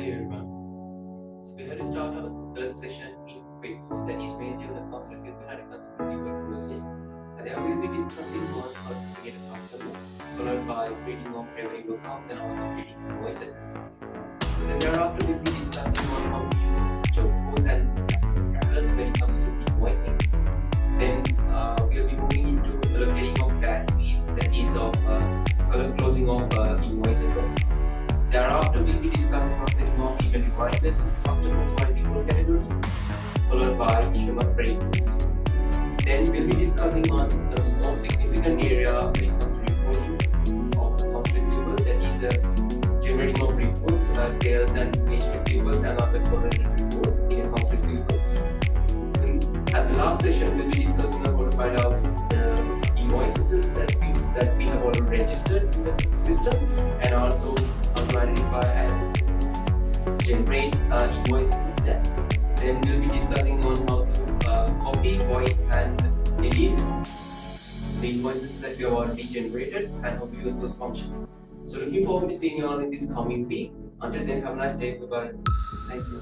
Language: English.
Hi everyone. So we're going to start our third session in QuickBooks, that is mainly on the accounts receivable and accounts receivable process. And there we will be discussing on how to create a customer, followed by creating of revenue accounts and also creating invoices. So then thereafter we'll be discussing on how to use job codes and trackers when it comes to invoicing. Then we'll be moving into allocating of bad feeds, that is of column closing of invoices. Thereafter, we'll be discussing on setting up event reminders to customers for a default category, followed by issue of credit notes. Then we'll be discussing on the most significant area when it comes to reporting of accounts receivable, that is generating of reports, sales and age receivables and other correlated reports in accounts receivable. And at the last session, we'll be discussing on how to find out the invoices that we have already registered in the system, and also how to identify and generate invoices there. Then we'll be discussing on how to copy, void and delete the invoices that we have already generated and how to use those functions. So looking forward to seeing you all in this coming week. Until then, have a nice day. Bye-bye. Thank you.